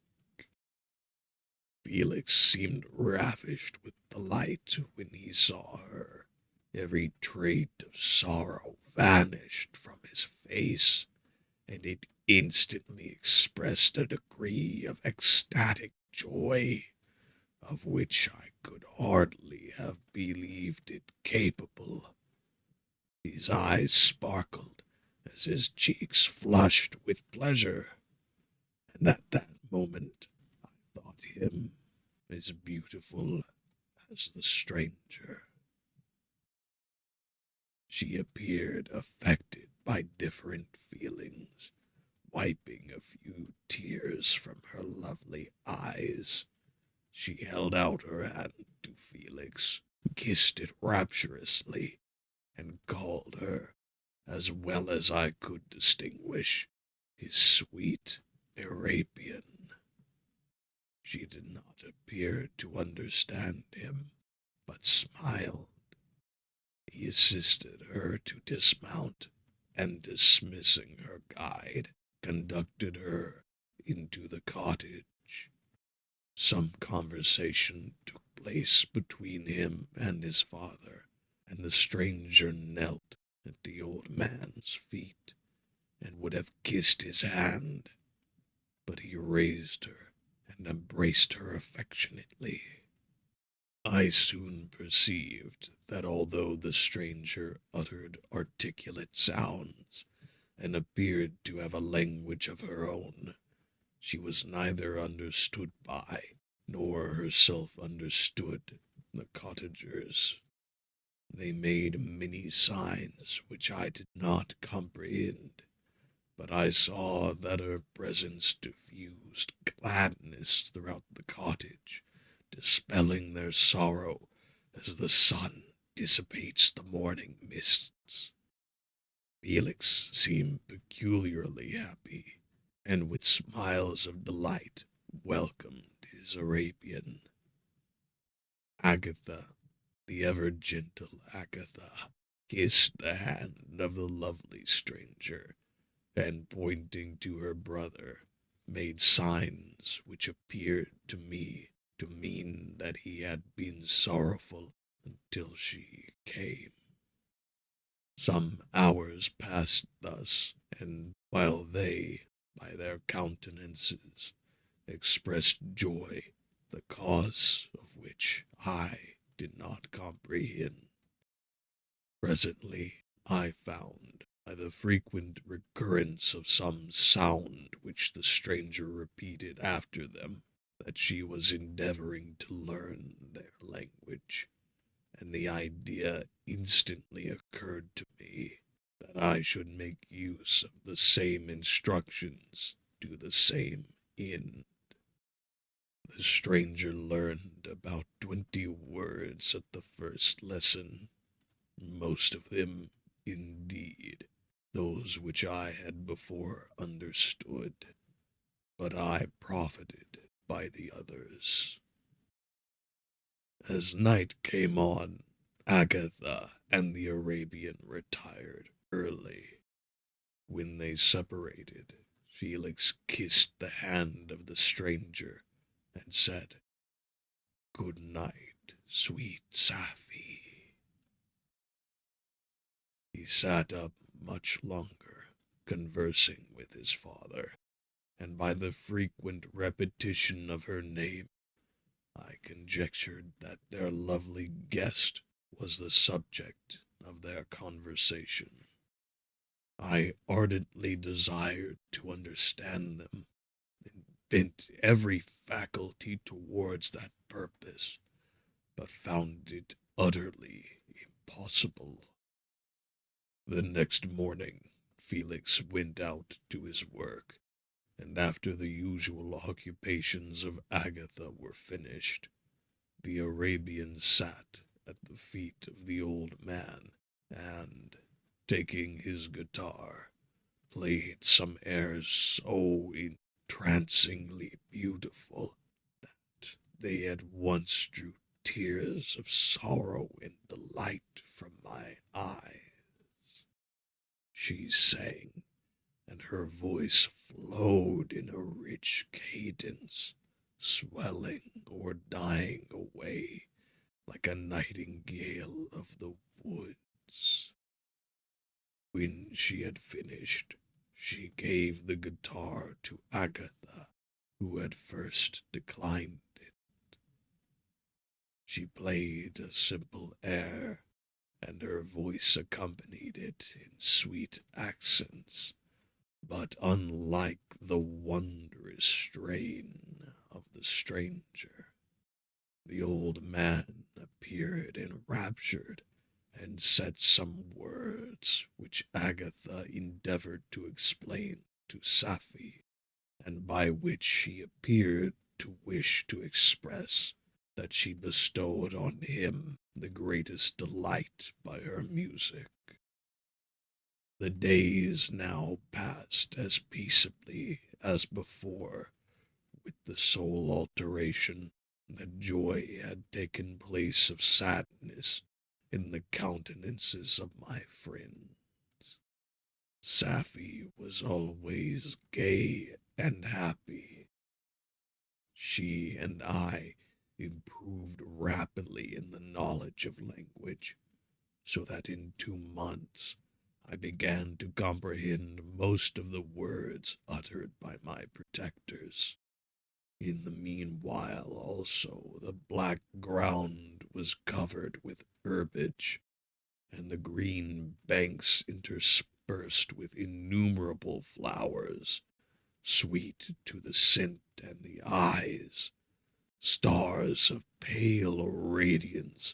Felix seemed ravished with delight when he saw her. Every trait of sorrow vanished from his face, and it instantly expressed a degree of ecstatic joy, of which I could hardly have believed it capable. His eyes sparkled as his cheeks flushed with pleasure, and at that moment I thought him as beautiful as the stranger. She appeared affected by different feelings, wiping a few tears from her lovely eyes. She held out her hand to Felix, kissed it rapturously, and called her, as well as I could distinguish, his sweet Arabian. She did not appear to understand him, but smiled. He assisted her to dismount, and dismissing her guide, conducted her into the cottage. Some conversation took place between him and his father, and the stranger knelt at the old man's feet, and would have kissed his hand, but he raised her and embraced her affectionately. I soon perceived that although the stranger uttered articulate sounds, and appeared to have a language of her own, she was neither understood by, nor herself understood, the cottagers. They made many signs which I did not comprehend, but I saw that her presence diffused gladness throughout the cottage, dispelling their sorrow as the sun dissipates the morning mists. Felix seemed peculiarly happy, and with smiles of delight welcomed his Arabian. Agatha, the ever-gentle Agatha, kissed the hand of the lovely stranger, and pointing to her brother, made signs which appeared to me to mean that he had been sorrowful until she came. Some hours passed thus, and while they, by their countenances, expressed joy, the cause of which I did not comprehend. Presently I found, by the frequent recurrence of some sound which the stranger repeated after them, that she was endeavoring to learn their language, and the idea instantly occurred to me that I should make use of the same instructions to the same end. The stranger learned about 20 words at the first lesson, most of them, indeed, those which I had before understood, but I profited by the others. As night came on, Agatha and the Arabian retired early. When they separated, Felix kissed the hand of the stranger and said, "Good night, sweet Safie." He sat up much longer, conversing with his father, and by the frequent repetition of her name, I conjectured that their lovely guest was the subject of their conversation. I ardently desired to understand them, and bent every faculty towards that purpose, but found it utterly impossible. The next morning, Felix went out to his work, and after the usual occupations of Agatha were finished, the Arabian sat at the feet of the old man, and, taking his guitar, played some airs so entrancingly beautiful that they at once drew tears of sorrow and delight from my eyes. She sang, and her voice flowed in a rich cadence, swelling or dying away like a nightingale of the woods. When she had finished, she gave the guitar to Agatha, who had first declined it. She played a simple air, and her voice accompanied it in sweet accents, but unlike the wondrous strain of the stranger. The old man appeared enraptured, and said some words which Agatha endeavored to explain to Safie, and by which she appeared to wish to express that she bestowed on him the greatest delight by her music. The days now passed as peaceably as before, with the sole alteration that joy had taken place of sadness in the countenances of my friends. Safie was always gay and happy. She and I improved rapidly in the knowledge of language, so that in 2 months I began to comprehend most of the words uttered by my protectors. In the meanwhile, also, the black ground was covered with herbage, and the green banks interspersed with innumerable flowers, sweet to the scent and the eyes, stars of pale radiance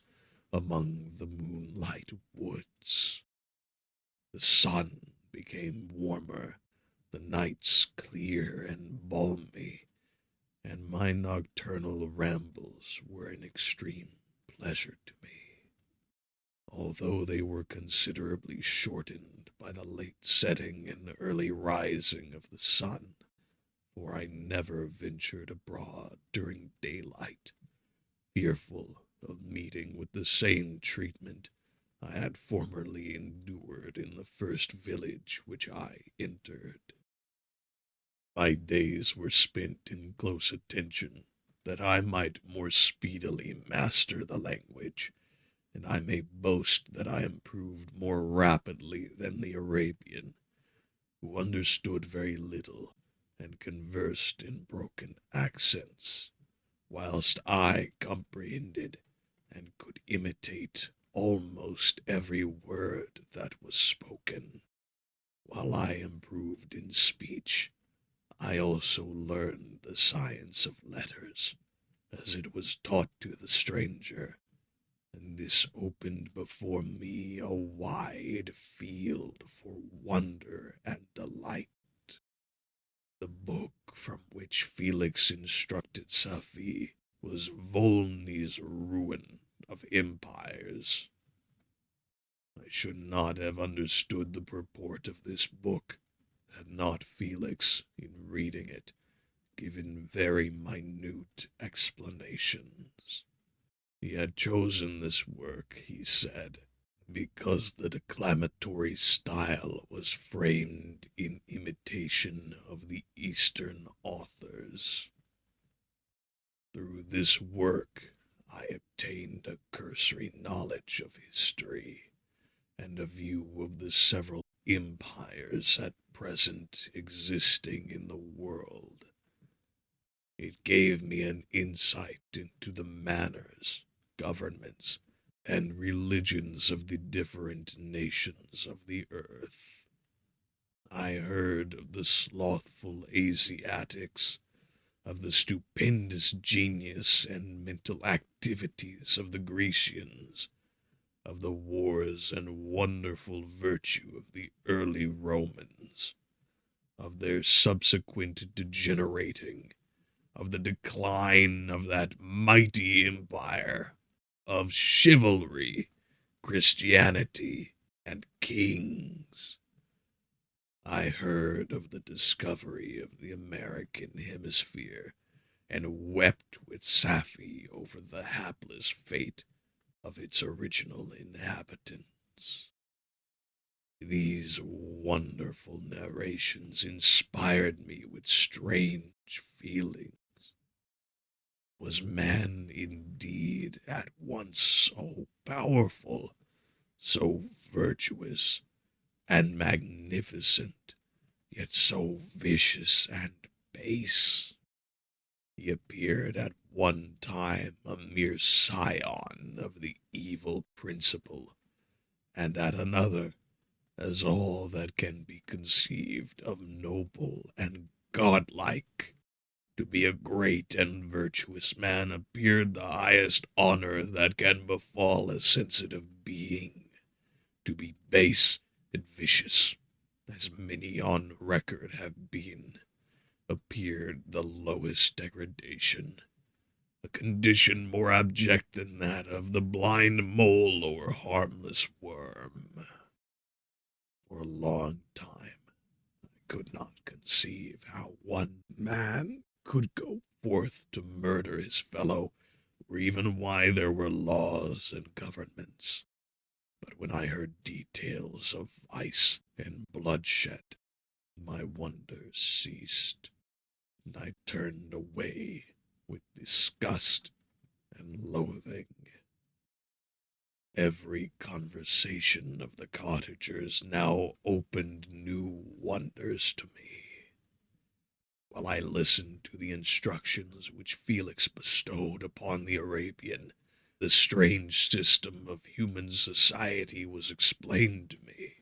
among the moonlight woods. The sun became warmer, the nights clear and balmy, and my nocturnal rambles were an extreme pleasure to me, although they were considerably shortened by the late setting and early rising of the sun, for I never ventured abroad during daylight, fearful of meeting with the same treatment I had formerly endured in the first village which I entered. My days were spent in close attention, that I might more speedily master the language, and I may boast that I improved more rapidly than the Arabian, who understood very little and conversed in broken accents, whilst I comprehended and could imitate almost every word that was spoken. While I improved in speech, I also learned the science of letters, as it was taught to the stranger, and this opened before me a wide field for wonder and delight. The book from which Felix instructed Safie was Volney's Ruin of Empires. I should not have understood the purport of this book had not Felix, in reading it, given very minute explanations. He had chosen this work, he said, because the declamatory style was framed in imitation of the Eastern authors. Through this work I obtained a cursory knowledge of history, and a view of the several empires at present existing in the world. It gave me an insight into the manners, governments, and religions of the different nations of the earth. I heard of the slothful Asiatics, of the stupendous genius and mental activities of the Grecians, of the wars and wonderful virtue of the early Romans, of their subsequent degenerating, of the decline of that mighty empire, of chivalry, Christianity, and kings. I heard of the discovery of the American hemisphere, and wept with Safie over the hapless fate of its original inhabitants. These wonderful narrations inspired me with strange feelings. Was man indeed at once so powerful, so virtuous, and magnificent, yet so vicious and base? He appeared at one time a mere scion of the evil principle, and at another as all that can be conceived of noble and godlike. To be a great and virtuous man appeared the highest honor that can befall a sensitive being. To be base and vicious, as many on record have been, appeared the lowest degradation, a condition more abject than that of the blind mole or harmless worm. For a long time, I could not conceive how one man could go forth to murder his fellow, or even why there were laws and governments. But when I heard details of vice and bloodshed, my wonder ceased, and I turned away with disgust and loathing. Every conversation of the cottagers now opened new wonders to me. While I listened to the instructions which Felix bestowed upon the Arabian, the strange system of human society was explained to me.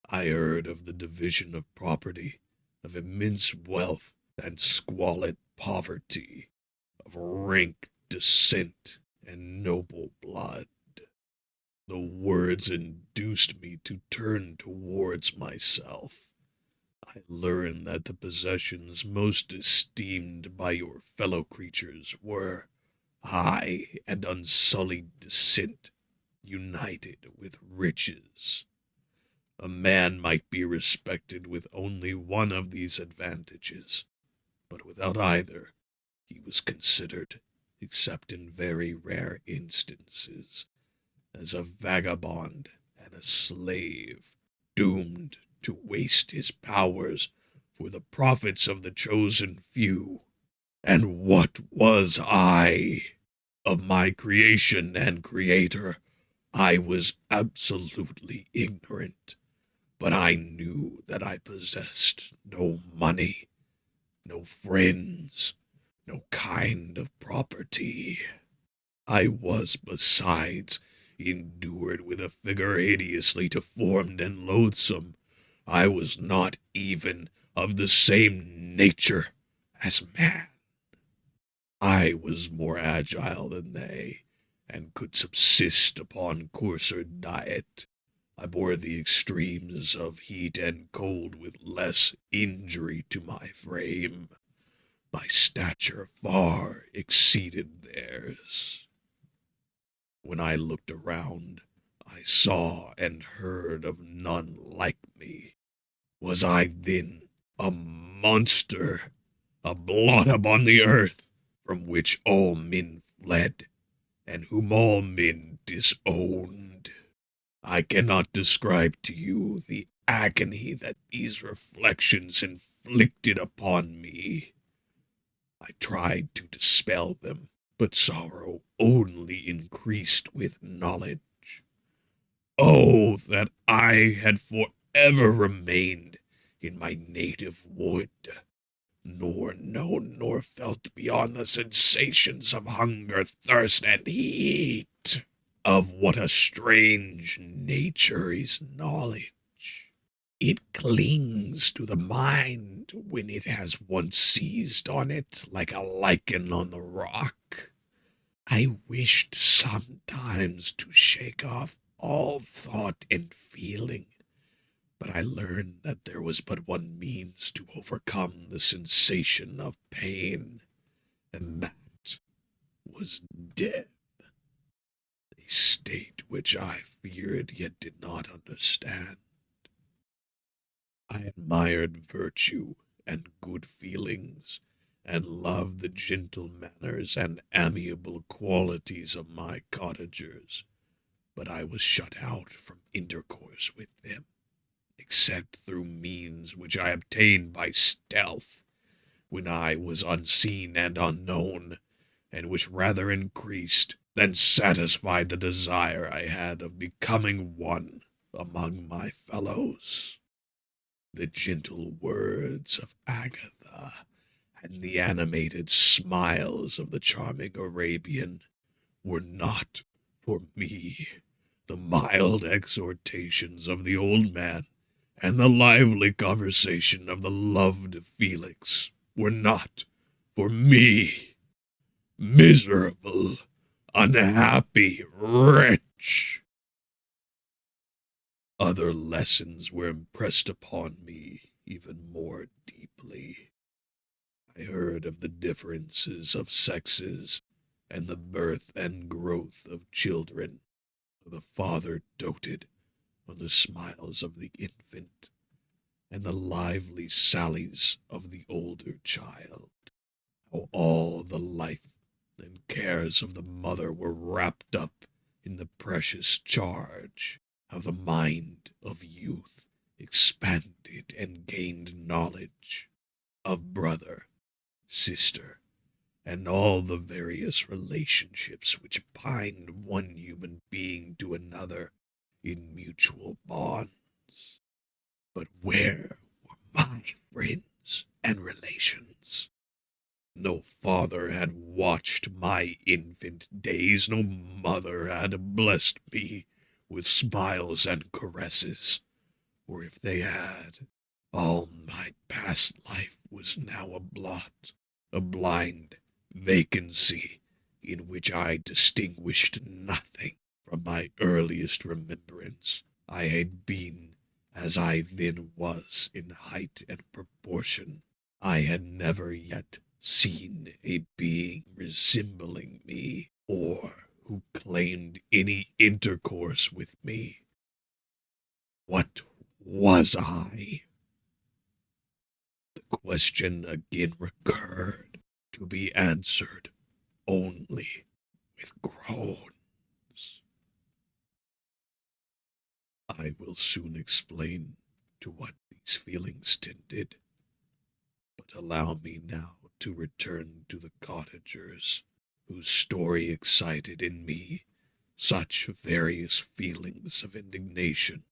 I heard of the division of property, of immense wealth and squalid poverty, of rank descent and noble blood. The words induced me to turn towards myself. I learned that the possessions most esteemed by your fellow creatures were high and unsullied descent, united with riches. A man might be respected with only one of these advantages, but without either he was considered, except in very rare instances, as a vagabond and a slave, doomed to waste his powers for the profits of the chosen few. And what was I? Of my creation and creator, I was absolutely ignorant, but I knew that I possessed no money, no friends, no kind of property. I was, besides, endued with a figure hideously deformed and loathsome. I was not even of the same nature as man. I was more agile than they, and could subsist upon coarser diet. I bore the extremes of heat and cold with less injury to my frame. My stature far exceeded theirs. When I looked around, I saw and heard of none like me. Was I then a monster, a blot upon the earth, from which all men fled, and whom all men disowned? I cannot describe to you the agony that these reflections inflicted upon me. I tried to dispel them, but sorrow only increased with knowledge. Oh, that I had forever remained in my native wood, nor known nor felt beyond the sensations of hunger, thirst, and heat. Of what a strange nature is knowledge! It clings to the mind when it has once seized on it like a lichen on the rock. I wished sometimes to shake off all thought and feeling, but I learned that there was but one means to overcome the sensation of pain, and that was death. A state which I feared yet did not understand. I admired virtue and good feelings, and loved the gentle manners and amiable qualities of my cottagers, but I was shut out from intercourse with them, except through means which I obtained by stealth, when I was unseen and unknown, and which rather increased than satisfied the desire I had of becoming one among my fellows. The gentle words of Agatha and the animated smiles of the charming Arabian were not for me. The mild exhortations of the old man and the lively conversation of the loved Felix were not for me. Miserable, unhappy wretch! Other lessons were impressed upon me even more deeply. I heard of the differences of sexes, and the birth and growth of children. The father doted on the smiles of the infant and the lively sallies of the older child. How all the life and cares of the mother were wrapped up in the precious charge. How the mind of youth expanded and gained knowledge of brother, sister, and all the various relationships which bind one human being to another in mutual bonds. But where were my friends and relations? No father had watched my infant days, no mother had blessed me with smiles and caresses, or if they had, all my past life was now a blot, a blind vacancy in which I distinguished nothing. From my earliest remembrance, I had been as I then was in height and proportion. I had never yet seen a being resembling me, or who claimed any intercourse with me. What was I? The question again recurred, to be answered only with groans. I will soon explain to what these feelings tended, but allow me now to return to the cottagers, whose story excited in me such various feelings of indignation,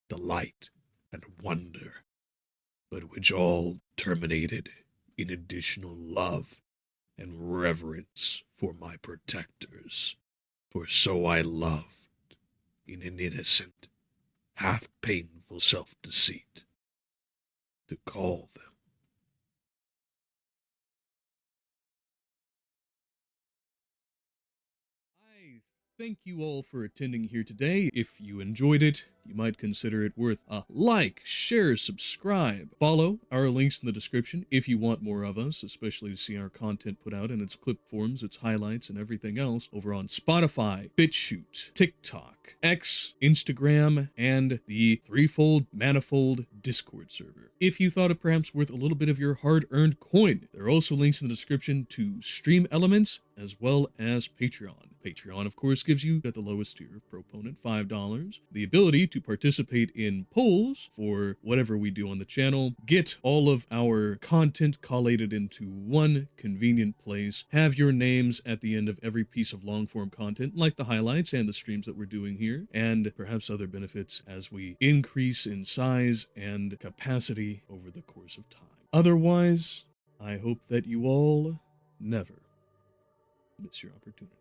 delight, and wonder, but which all terminated in additional love and reverence for my protectors, for so I loved, in an innocent, half-painful self-deceit, to call them. I thank you all for attending here today. If you enjoyed it, you might consider it worth a like, share, subscribe, follow our links in the description if you want more of us, especially to see our content put out in its clip forms, its highlights, and everything else over on Spotify, Bitchute, TikTok, X, Instagram, and the threefold manifold Discord server. If you thought it perhaps worth a little bit of your hard-earned coin, there are also links in the description to Streamelements as well as Patreon. Patreon, of course, gives you, at the lowest tier of proponent, $5, the ability to participate in polls for whatever we do on the channel, get all of our content collated into one convenient place, have your names at the end of every piece of long-form content, like the highlights and the streams that we're doing here, and perhaps other benefits as we increase in size and capacity over the course of time. Otherwise, I hope that you all never miss your opportunity.